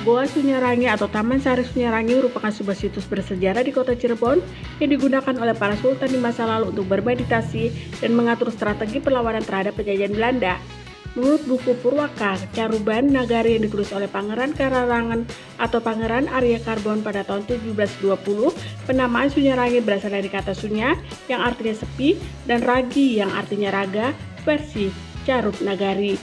Goa Sunyarangi atau Taman Sari Sunyarangi merupakan sebuah situs bersejarah di kota Cirebon yang digunakan oleh para sultan di masa lalu untuk bermeditasi dan mengatur strategi perlawanan terhadap penjajahan Belanda. Menurut buku Purwaka Caruban Nagari yang ditulis oleh Pangeran Kararangan atau Pangeran Arya Carbon pada tahun 1720, penamaan Sunyarangi berasal dari kata Sunya yang artinya sepi dan Ragi yang artinya raga versi Carub Nagari.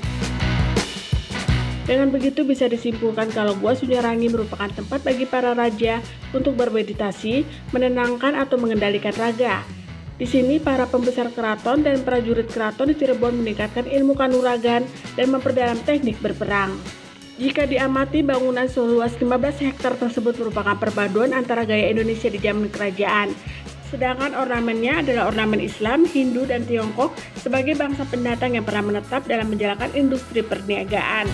Dengan begitu bisa disimpulkan kalau Gua Sunyarangi merupakan tempat bagi para raja untuk bermeditasi, menenangkan atau mengendalikan raga. Di sini para pembesar keraton dan prajurit keraton di Cirebon meningkatkan ilmu kanuragan dan memperdalam teknik berperang. Jika diamati, bangunan seluas 15 hektar tersebut merupakan perpaduan antara gaya Indonesia di zaman kerajaan. Sedangkan ornamennya adalah ornamen Islam, Hindu, dan Tiongkok sebagai bangsa pendatang yang pernah menetap dalam menjalankan industri perniagaan.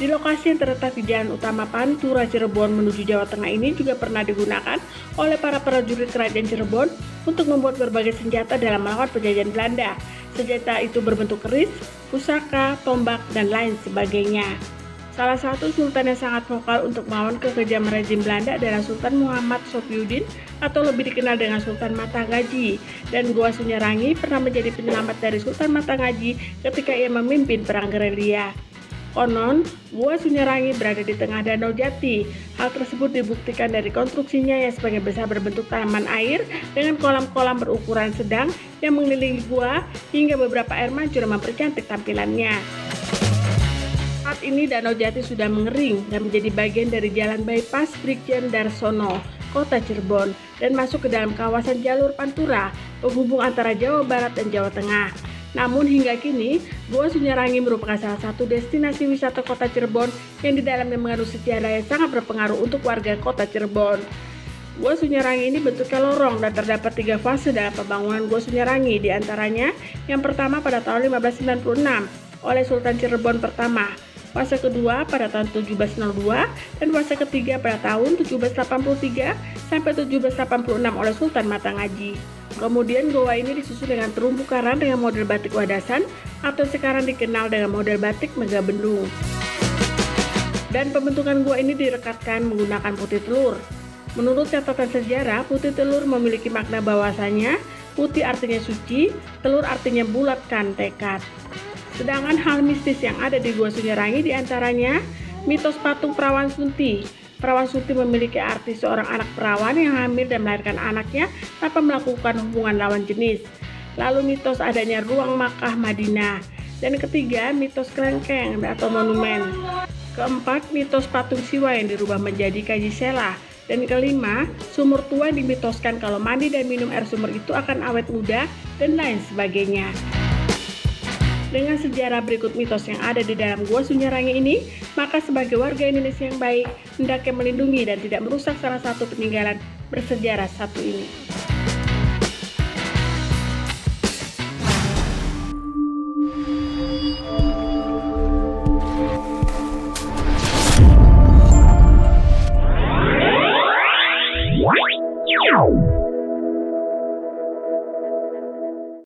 Di lokasi yang terletak di Jalan Utama Pantura Cirebon menuju Jawa Tengah ini juga pernah digunakan oleh para prajurit kerajaan Cirebon untuk membuat berbagai senjata dalam melawan penjajahan Belanda. Senjata itu berbentuk keris, pusaka, tombak, dan lain sebagainya. Salah satu sultan yang sangat vokal untuk melawan kekejaman rezim Belanda adalah Sultan Muhammad Sofyuddin atau lebih dikenal dengan Sultan Matangaji, dan Goa Sunyarangi pernah menjadi penyelamat dari Sultan Matangaji ketika ia memimpin perang gerilya. Konon, Gua Sunyarangi berada di tengah Danau Jati. Hal tersebut dibuktikan dari konstruksinya yang sebagian besar berbentuk taman air dengan kolam-kolam berukuran sedang yang mengelilingi gua hingga beberapa air mancur mempercantik tampilannya. Saat ini Danau Jati sudah mengering dan menjadi bagian dari Jalan Bypass Brigjen Darsono, Kota Cirebon, dan masuk ke dalam kawasan jalur Pantura, penghubung antara Jawa Barat dan Jawa Tengah. Namun hingga kini, Gua Sunyarangi merupakan salah satu destinasi wisata kota Cirebon yang di dalamnya mengandung sejarah yang sangat berpengaruh untuk warga kota Cirebon. Gua Sunyarangi ini bentuknya lorong dan terdapat 3 fase dalam pembangunan Gua Sunyarangi, di antaranya yang pertama pada tahun 1596 oleh Sultan Cirebon pertama, fase kedua pada tahun 1702, dan fase ketiga pada tahun 1783 sampai 1786 oleh Sultan Matangaji. Kemudian goa ini disusun dengan terumbu karang dengan model batik wadasan atau sekarang dikenal dengan model batik Megabendung. Dan pembentukan gua ini direkatkan menggunakan putih telur. Menurut catatan sejarah, putih telur memiliki makna bahwasanya putih artinya suci, telur artinya bulatkan tekad. Sedangkan hal mistis yang ada di Gua Sunyarangi diantaranya mitos patung Perawan Sunti. Perawan Sunti memiliki arti seorang anak perawan yang hamil dan melahirkan anaknya tanpa melakukan hubungan lawan jenis. Lalu mitos adanya ruang Makkah Madinah. Dan ketiga, mitos kelengkeng atau monumen. Keempat, mitos patung Siwa yang dirubah menjadi kaji sela. Dan kelima, sumur tua yang dimitoskan kalau mandi dan minum air sumur itu akan awet muda dan lain sebagainya. Dengan sejarah berikut mitos yang ada di dalam Gua Sunyarangi ini, maka sebagai warga Indonesia yang baik, hendaknya melindungi dan tidak merusak salah satu peninggalan bersejarah satu ini.